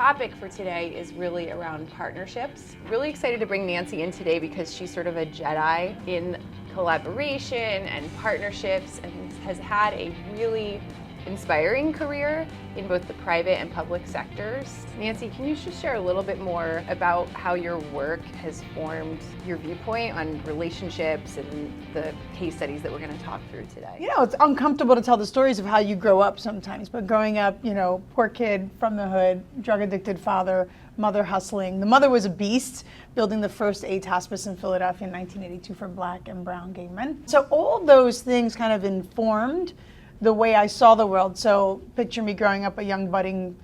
topic for today is really around partnerships. Really excited to bring Nancy in today because she's sort of a Jedi in collaboration and partnerships and has had a really inspiring career in both the private and public sectors. Nancy, can you just share a little bit more about how your work has formed your viewpoint on relationships and the case studies that we're going to talk through today? You know, it's uncomfortable to tell the stories of how you grow up sometimes, but growing up, you know, poor kid from the hood, drug addicted father, mother hustling. The mother was a beast, building the first AIDS hospice in Philadelphia in 1982 for Black and brown gay men. So all those things kind of informed the way I saw the world. So picture me growing up a young budding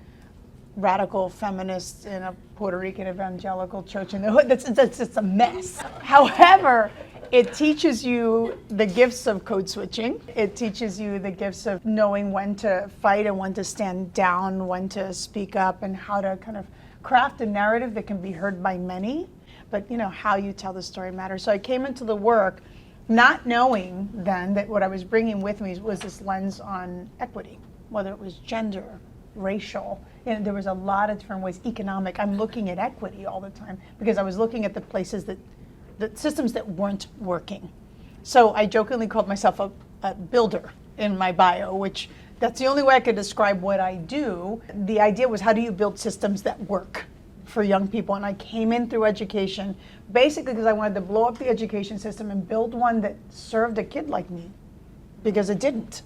radical feminist in a Puerto Rican evangelical church in the hood. That's a mess. However, it teaches you the gifts of code switching. It teaches you the gifts of knowing when to fight and when to stand down, when to speak up, and how to kind of craft a narrative that can be heard by many. But you know, how you tell the story matters. So I came into the work not knowing then that what I was bringing with me was this lens on equity, whether it was gender, racial, and there was a lot of different ways, economic. I'm looking at equity all the time because I was looking at the places that, the systems that weren't working. So I jokingly called myself a builder in my bio, which that's the only way I could describe what I do. The idea was, how do you build systems that work for young people? And I came in through education, basically because I wanted to blow up the education system and build one that served a kid like me, because it didn't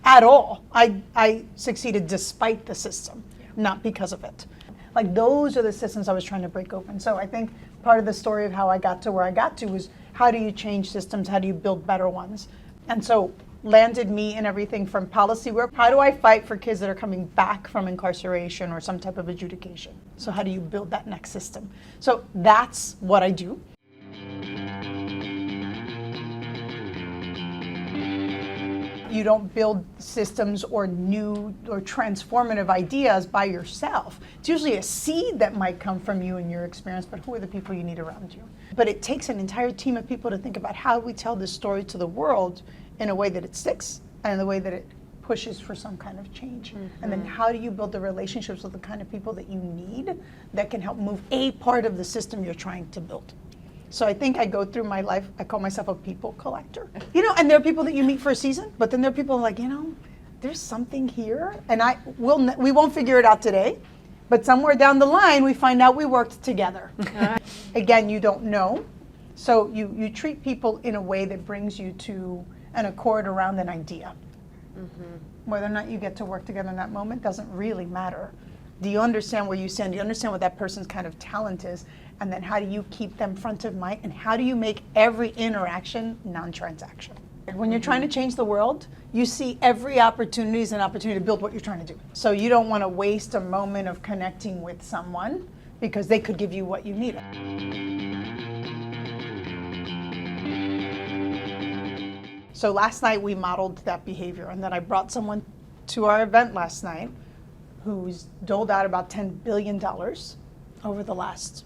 at all. I succeeded despite the system, not because of it. Like, those are the systems I was trying to break open. So I think part of the story of how I got to where I got to was, how do you change systems? How do you build better ones? And so landed me in everything from policy work. How do I fight for kids that are coming back from incarceration or some type of adjudication? So how do you build that next system? So that's what I do. You don't build systems or new or transformative ideas by yourself. It's usually a seed that might come from you and your experience, but who are the people you need around you? But it takes an entire team of people to think about how we tell this story to the world in a way that it sticks and in the way that it pushes for some kind of change. And then how do you build the relationships with the kind of people that you need that can help move a part of the system you're trying to build? So I think I go through my life, I call myself a people collector. You know, and there are people that you meet for a season, but then there are people like, you know, there's something here, and we won't figure it out today, but somewhere down the line we find out we worked together. Again, you don't know. So you treat people in a way that brings you to an accord around an idea. Whether or not you get to work together in that moment doesn't really matter. Do you understand where you stand? Do you understand what that person's kind of talent is? And then how do you keep them front of mind? And how do you make every interaction non-transactional? When you're trying to change the world, you see every opportunity as an opportunity to build what you're trying to do. So you don't want to waste a moment of connecting with someone because they could give you what you need. So last night we modeled that behavior, and then I brought someone to our event last night who's doled out about $10 billion over the last,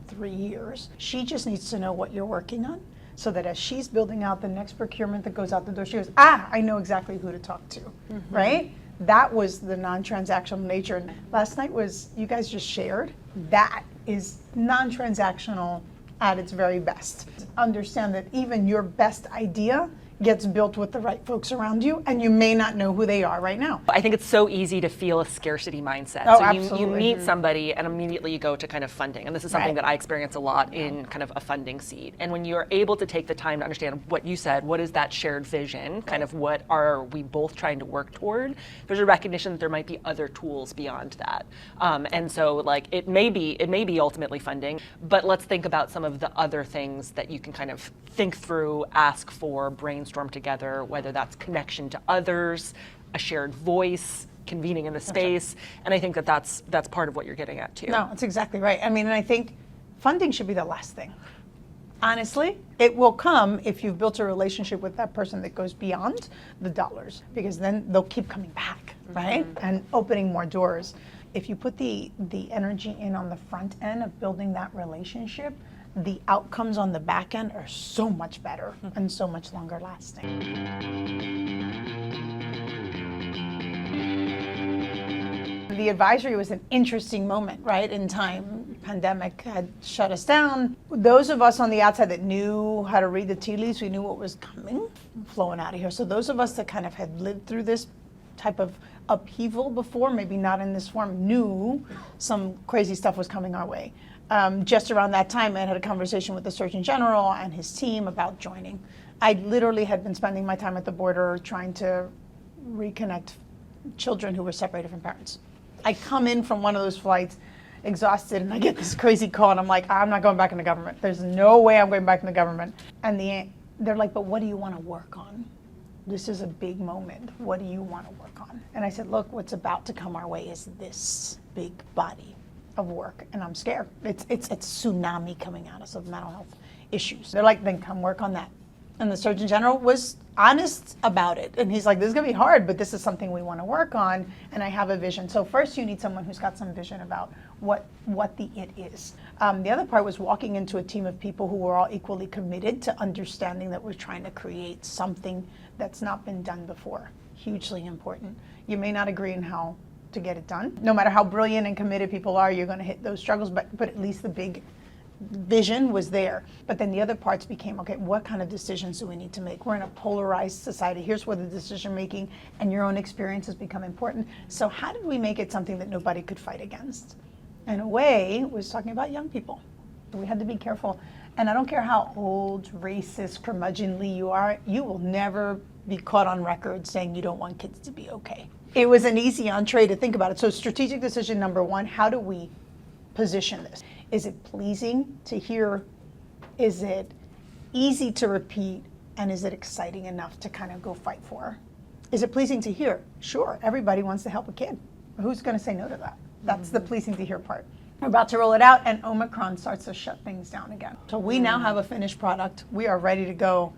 3 years. She just needs to know what you're working on, so that as she's building out the next procurement that goes out the door, she goes, I know exactly who to talk to, right? That was the non-transactional nature. And last night was, you guys just shared, that is non-transactional at its very best. Understand that even your best idea gets built with the right folks around you, and you may not know who they are right now. I think it's so easy to feel a scarcity mindset. Oh, so absolutely. you meet somebody and immediately you go to kind of funding. And this is something that I experience a lot in kind of a funding seat. And when you're able to take the time to understand what you said, what is that shared vision, kind of what are we both trying to work toward, there's a recognition that there might be other tools beyond that. And so like it may be ultimately funding, but let's think about some of the other things that you can kind of think through, ask for, brainstorm together, whether that's connection to others, a shared voice, convening in the space. And I think that that's part of what you're getting at too. No, that's exactly right. I mean, and I think funding should be the last thing. Honestly, it will come if you've built a relationship with that person that goes beyond the dollars, because then they'll keep coming back, right? And opening more doors. If you put the energy in on the front end of building that relationship, the outcomes on the back end are so much better and so much longer lasting. The the advisory was an interesting moment, right, in time. Pandemic had shut us down. Those of us on the outside that knew how to read the tea leaves, we knew what was coming, flowing out of here. So those of us that kind of had lived through this type of upheaval before, maybe not in this form, knew some crazy stuff was coming our way. Just around that time, I had a conversation with the Surgeon General and his team about joining. I literally had been spending my time at the border trying to reconnect children who were separated from parents. I come in from one of those flights exhausted, and I get this crazy call, and I'm like, I'm not going back in the government. There's no way I'm going back in the government. And they're like, but what do you want to work on? This is a big moment. What do you want to work on? And I said, look, what's about to come our way is this big body of work, and I'm scared. It's a tsunami coming at us of mental health issues. They're like, then come work on that. And the Surgeon General was honest about it. And he's like, this is going to be hard, but this is something we want to work on, and I have a vision. So first you need someone who's got some vision about what the it is. The other part was walking into a team of people who were all equally committed to understanding that we're trying to create something that's not been done before. Hugely important. You may not agree on how to get it done. No matter how brilliant and committed people are, you're going to hit those struggles, but at least the big vision was there. But then the other parts became, okay, what kind of decisions do we need to make? We're in a polarized society. Here's where the decision making and your own experiences become important. So how did we make it something that nobody could fight against? In a way, it was talking about young people. We had to be careful. And I don't care how old, racist, curmudgeonly you are, you will never be caught on record saying you don't want kids to be okay. It was an easy entree to think about it. So strategic decision number one, how do we position this? Is it pleasing to hear? Is it easy to repeat? And is it exciting enough to kind of go fight for? Is it pleasing to hear? Sure, everybody wants to help a kid. Who's going to say no to that? That's the pleasing to hear part. We're about to roll it out, and Omicron starts to shut things down again. So we now have a finished product. We are ready to go,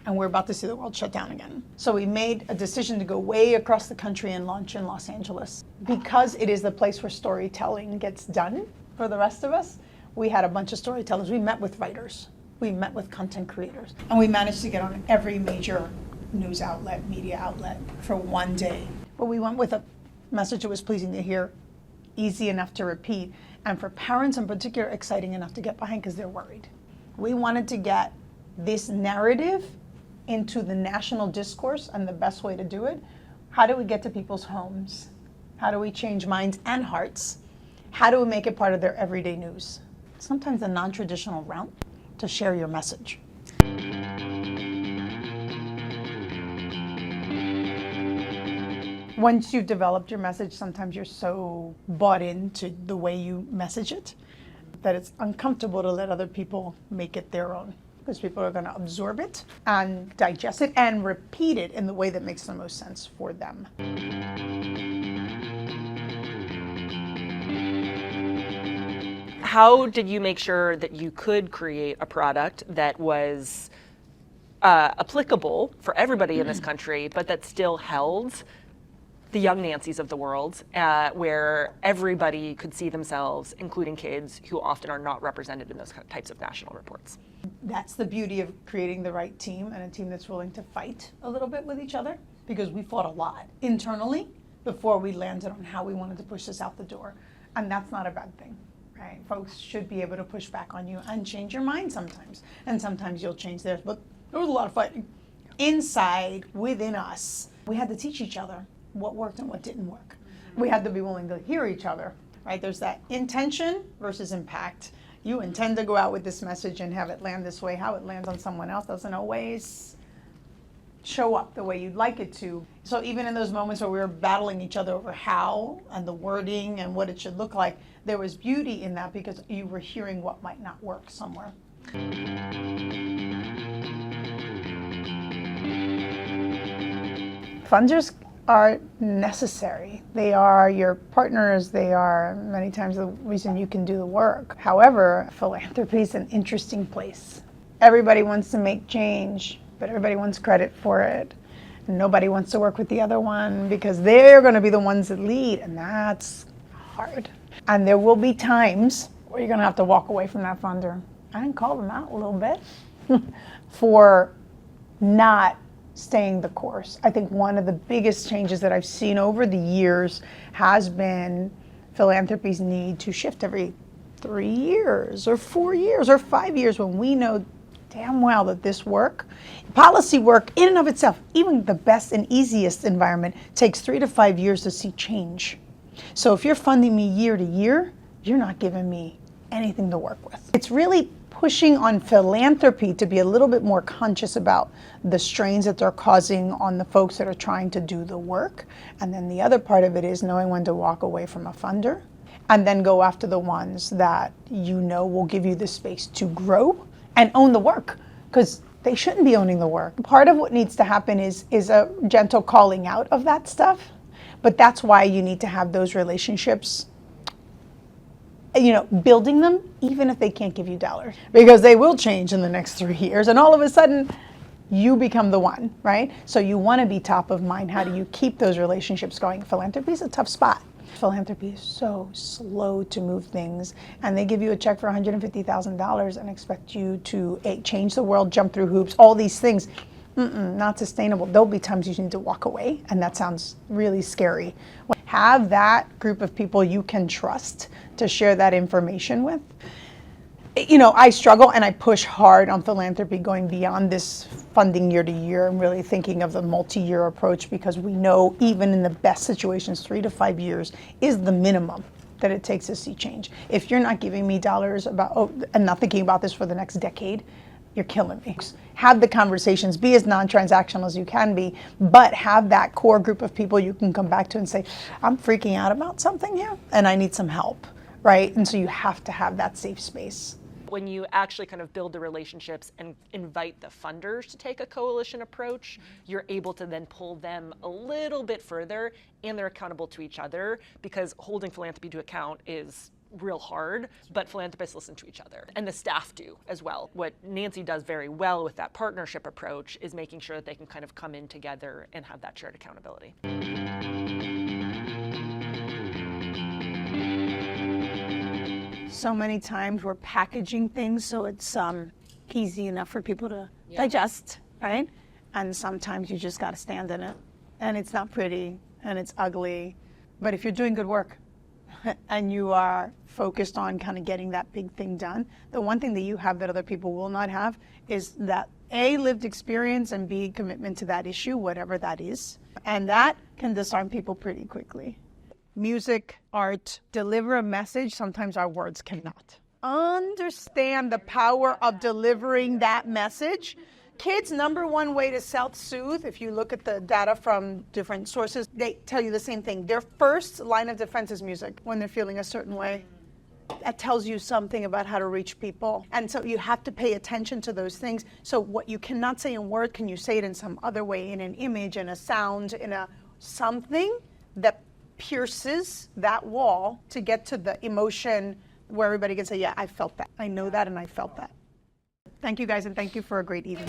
and we're about to see the world shut down again. So we made a decision to go way across the country and launch in Los Angeles. Because it is the place where storytelling gets done for the rest of us, we had a bunch of storytellers. We met with writers. We met with content creators. And we managed to get on every major news outlet, media outlet for one day. But we went with a message that was pleasing to hear, easy enough to repeat, and for parents in particular, exciting enough to get behind because they're worried. We wanted to get this narrative into the national discourse, and the best way to do it, how do we get to people's homes? How do we change minds and hearts? How do we make it part of their everyday news? Sometimes a non-traditional route to share your message. Once you've developed your message, sometimes you're so bought into the way you message it that it's uncomfortable to let other people make it their own, because people are going to absorb it and digest it and repeat it in the way that makes the most sense for them. How did you make sure that you could create a product that was applicable for everybody in this country, but that still held the young Nancys of the world, where everybody could see themselves, including kids who often are not represented in those types of national reports? That's the beauty of creating the right team, and a team that's willing to fight a little bit with each other, because we fought a lot internally before we landed on how we wanted to push this out the door. And that's not a bad thing. Right? Folks should be able to push back on you and change your mind sometimes. And sometimes you'll change theirs. But there was a lot of fighting. Inside, within us, we had to teach each other what worked and what didn't work. We had to be willing to hear each other. Right? There's that intention versus impact. You intend to go out with this message and have it land this way. How it lands on someone else doesn't always show up the way you'd like it to. So even in those moments where we were battling each other over how and the wording and what it should look like, there was beauty in that because you were hearing what might not work somewhere. Funders are necessary. They are your partners. They are many times the reason you can do the work. However, philanthropy is an interesting place. Everybody wants to make change, but everybody wants credit for it. And nobody wants to work with the other one because they're going to be the ones that lead, and that's hard. And there will be times where you're going to have to walk away from that funder. I can call them out a little bit for not staying the course. I think one of the biggest changes that I've seen over the years has been philanthropy's need to shift every 3 years or 4 years or 5 years, when we know damn well that this work, policy work in and of itself, even the best and easiest environment, takes 3 to 5 years to see change. So if you're funding me year to year, you're not giving me anything to work with. It's really pushing on philanthropy to be a little bit more conscious about the strains that they're causing on the folks that are trying to do the work. And then the other part of it is knowing when to walk away from a funder and then go after the ones that you know will give you the space to grow and own the work, because they shouldn't be owning the work. Part of what needs to happen is a gentle calling out of that stuff, but that's why you need to have those relationships, building them, even if they can't give you dollars, because they will change in the next 3 years, and all of a sudden, you become the one, right? So you want to be top of mind. How do you keep those relationships going? Philanthropy is a tough spot. Philanthropy is so slow to move things, and they give you a check for $150,000 and expect you to change the world, jump through hoops, all these things. Not sustainable. There'll be times you need to walk away, and that sounds really scary. Have that group of people you can trust to share that information with. I struggle and I push hard on philanthropy going beyond this funding year to year and really thinking of the multi-year approach, because we know even in the best situations, 3 to 5 years is the minimum that it takes to see change. If you're not giving me dollars and not thinking about this for the next decade, you're killing me. Have the conversations, be as non-transactional as you can be, but have that core group of people you can come back to and say, I'm freaking out about something here and I need some help, right? And so you have to have that safe space. When you actually kind of build the relationships and invite the funders to take a coalition approach, you're able to then pull them a little bit further, and they're accountable to each other, because holding philanthropy to account is real hard, but philanthropists listen to each other, and the staff do as well. What Nancy does very well with that partnership approach is making sure that they can kind of come in together and have that shared accountability. So many times we're packaging things so it's easy enough for people to digest, right? And sometimes you just got to stand in it, and it's not pretty and it's ugly. But if you're doing good work and you are focused on kind of getting that big thing done, the one thing that you have that other people will not have is that A, lived experience, and B, commitment to that issue, whatever that is. And that can disarm people pretty quickly. Music, art, deliver a message. Sometimes our words cannot. Understand the power of delivering that message. Kids' number one way to self-soothe, if you look at the data from different sources, they tell you the same thing. Their first line of defense is music when they're feeling a certain way. That tells you something about how to reach people. And so you have to pay attention to those things. So what you cannot say in word, can you say it in some other way, in an image, in a sound, in a something that pierces that wall to get to the emotion where everybody can say, yeah, I felt that. I know that and I felt that. Thank you guys, and thank you for a great evening.